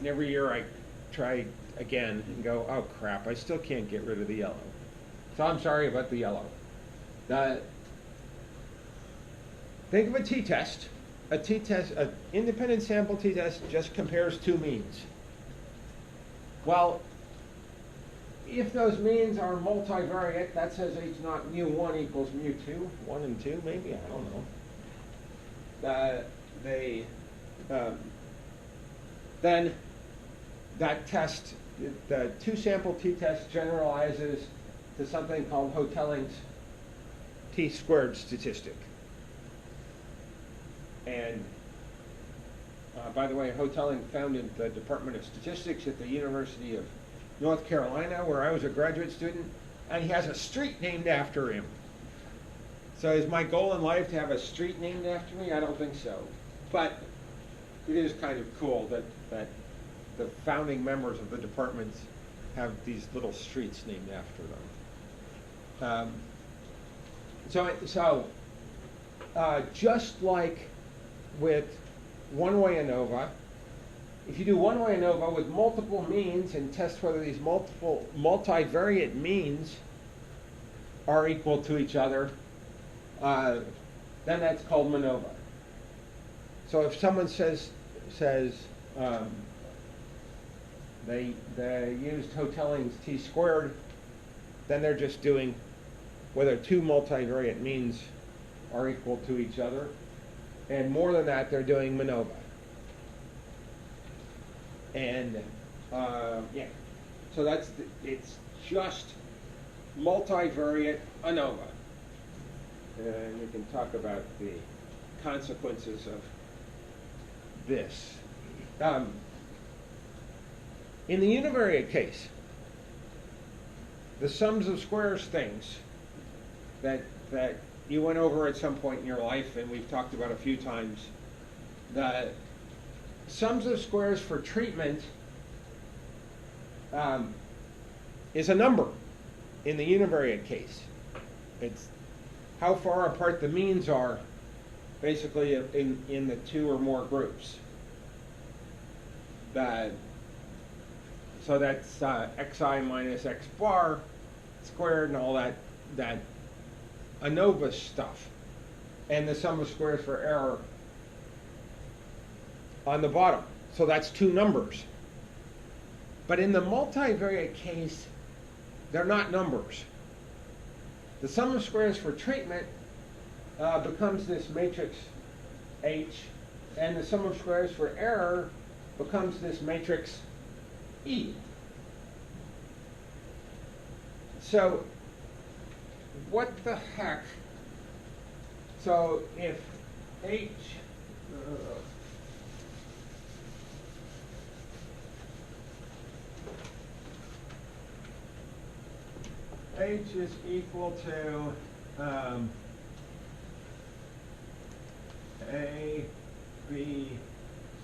and every year I try again and go, oh crap, I still can't get rid of the yellow. So I'm sorry about the yellow. Think of a t-test. A t-test, an independent sample t-test just compares two means. Well, if those means are multivariate, that says H naught mu1 equals mu2, 1 and 2 maybe, I don't know. Then that test, the two-sample t-test generalizes to something called Hotelling's t-squared statistic. And by the way, Hotelling founded the Department of Statistics at the University of North Carolina, where I was a graduate student, and he has a street named after him. So is my goal in life to have a street named after me? I don't think so. But it is kind of cool that the founding members of the departments have these little streets named after them. Just like with one-way ANOVA, if you do one-way ANOVA with multiple means and test whether these multiple multivariate means are equal to each other, then that's called MANOVA. So if someone says they used Hotelling's t-squared, then they're just doing whether two multivariate means are equal to each other. And more than that, they're doing MANOVA. And yeah, so it's just multivariate ANOVA. And we can talk about the consequences of this. In the univariate case, the sums of squares things that you went over at some point in your life, and we've talked about a few times, the sums of squares for treatment is a number in the univariate case. It's how far apart the means are, basically, in the two or more groups. So that's xi minus x bar squared and all that ANOVA stuff. And the sum of squares for error on the bottom. So that's two numbers. But in the multivariate case, they're not numbers. The sum of squares for treatment becomes this matrix H, and the sum of squares for error becomes this matrix E. So what the heck? So if H is equal to A, B,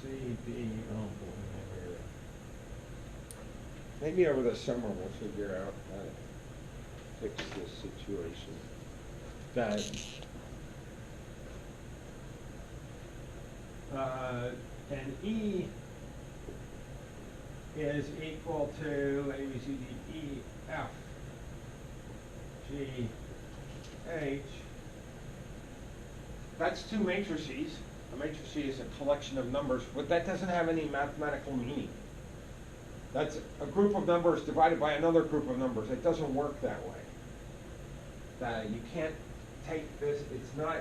C, D. Oh boy. Maybe over the summer we'll figure out how to fix this situation. And E is equal to A, B, C, D, E, F, G, H. That's two matrices. A matrix is a collection of numbers, but that doesn't have any mathematical meaning. That's a group of numbers divided by another group of numbers. It doesn't work that way. You can't take this, it's not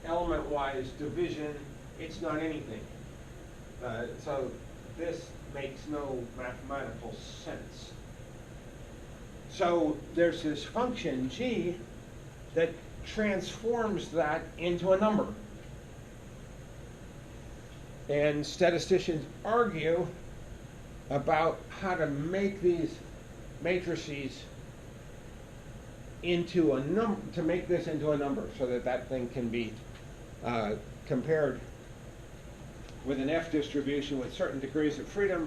element-wise division, it's not anything. So this makes no mathematical sense. So there's this function, g, that transforms that into a number. And statisticians argue about how to make these matrices into a number, to make this into a number so that that thing can be compared with an F distribution with certain degrees of freedom.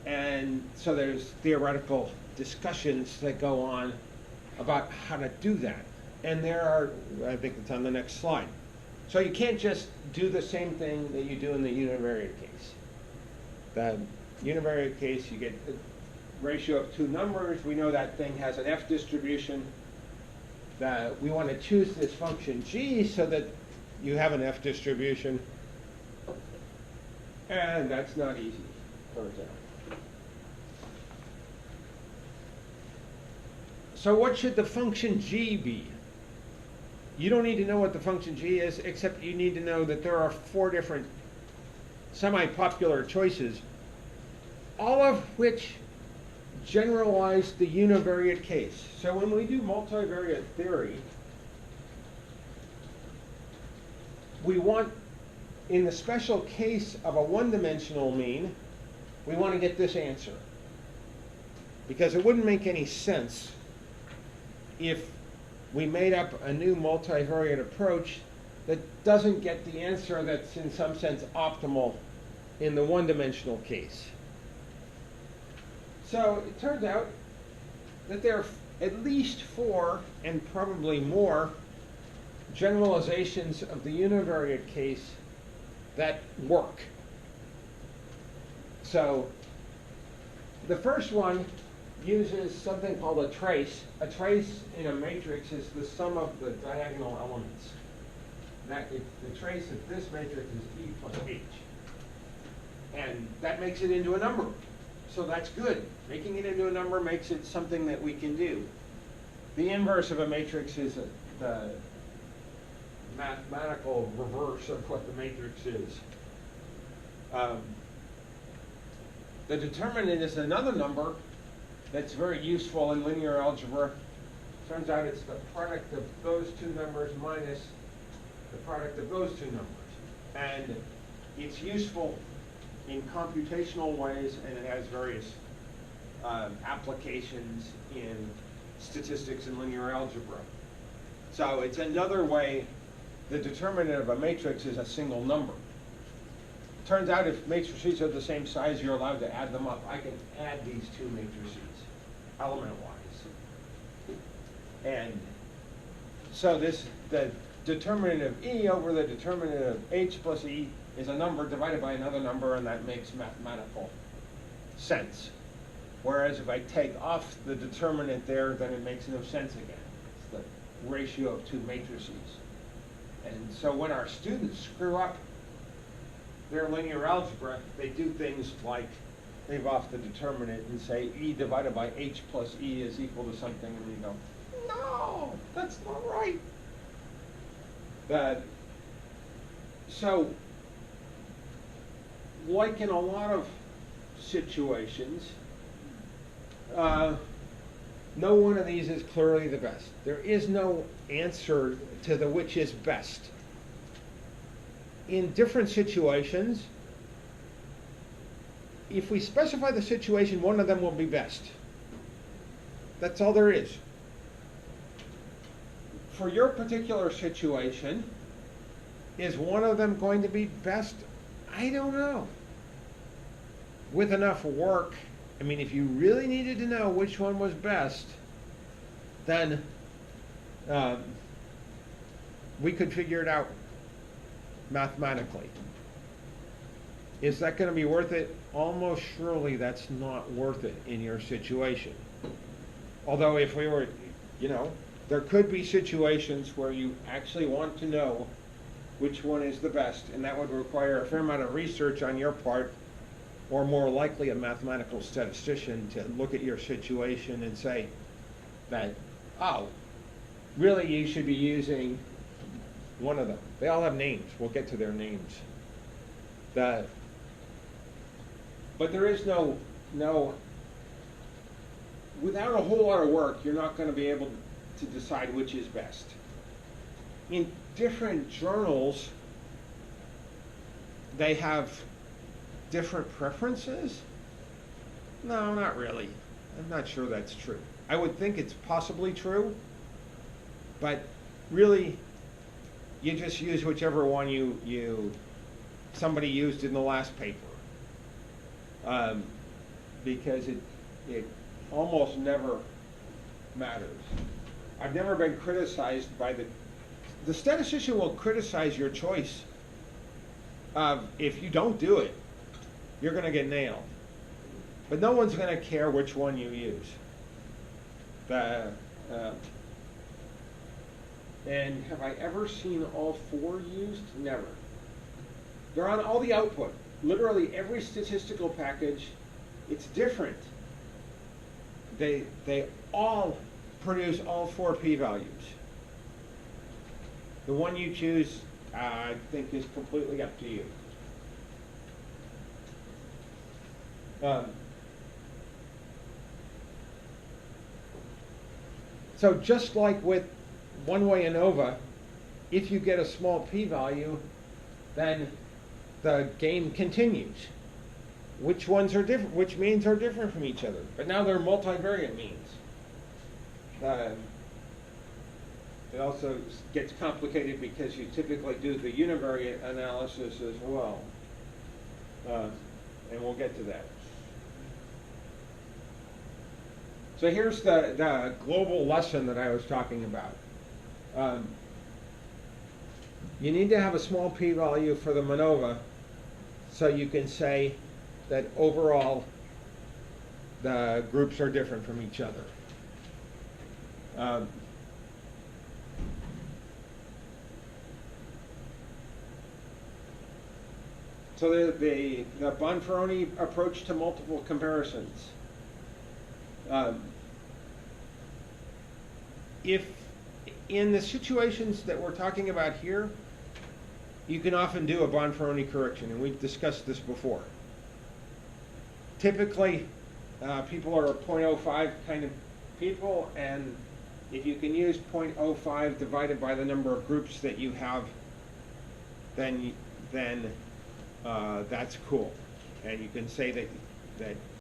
And so there's theoretical discussions that go on about how to do that. And there are, I think it's on the next slide. So you can't just do the same thing that you do in the univariate case. univariate case, you get a ratio of two numbers. We know that thing has an F distribution. That we want to choose this function g so that you have an F distribution. And that's not easy, turns out. So what should the function g be? You don't need to know what the function g is, except you need to know that there are four different semi-popular choices, all of which generalize the univariate case. So when we do multivariate theory, we want, in the special case of a one-dimensional mean, we want to get this answer. Because it wouldn't make any sense if we made up a new multivariate approach that doesn't get the answer that's in some sense optimal in the one-dimensional case. So it turns out that there are at least four, and probably more, generalizations of the univariate case that work. So the first one uses something called a trace. A trace in a matrix is the sum of the diagonal elements. The trace of this matrix is E plus H. And that makes it into a number. So that's good. Making it into a number makes it something that we can do. The inverse of a matrix is the mathematical reverse of what the matrix is. The determinant is another number that's very useful in linear algebra. Turns out it's the product of those two numbers minus the product of those two numbers. And it's useful in computational ways, and it has various applications in statistics and linear algebra. So it's another way. The determinant of a matrix is a single number. Turns out if matrices are the same size, you're allowed to add them up. I can add these two matrices element-wise. And so the determinant of E over the determinant of H plus E is a number divided by another number, and that makes mathematical sense. Whereas if I take off the determinant there, then it makes no sense again. It's the ratio of two matrices. And so when our students screw up their linear algebra, they do things like leave off the determinant and say E divided by H plus E is equal to something, and you go, no, that's not right. So, like in a lot of situations, no one of these is clearly the best. There is no answer to the which is best. In different situations, if we specify the situation, one of them will be best. That's all there is. For your particular situation, is one of them going to be best? I don't know. With enough work, I mean, if you really needed to know which one was best, then we could figure it out mathematically. Is that going to be worth it? Almost surely that's not worth it in your situation. Although if we were, there could be situations where you actually want to know which one is the best, and that would require a fair amount of research on your part, or more likely a mathematical statistician to look at your situation and say that, oh, really you should be using one of them. They all have names. We'll get to their names. But there is no, without a whole lot of work, you're not going to be able to decide which is best. In different journals, they have different preferences? No, not really. I'm not sure that's true. I would think it's possibly true, but really, you just use whichever one somebody used in the last paper, because it almost never matters. I've never been criticized by the statistician will criticize your choice. If you don't do it, you're going to get nailed. but no one's going to care which one you use. And have I ever seen all four used? Never. They're on all the output. Literally every statistical package, it's different. They all produce all four p-values. The one you choose, I think, is completely up to you. So just like with one-way ANOVA, if you get a small p-value, then the game continues. Which ones are different? Which means are different from each other? But now they're multivariate means. It also gets complicated because you typically do the univariate analysis as well. And we'll get to that. So here's the global lesson that I was talking about. You need to have a small p-value for the MANOVA so you can say that overall the groups are different from each other. So the Bonferroni approach to multiple comparisons. If in the situations that we're talking about here, you can often do a Bonferroni correction, and we've discussed this before. Typically, people are 0.05 kind of people, and if you can use 0.05 divided by the number of groups that you have, then that's cool, and you can say that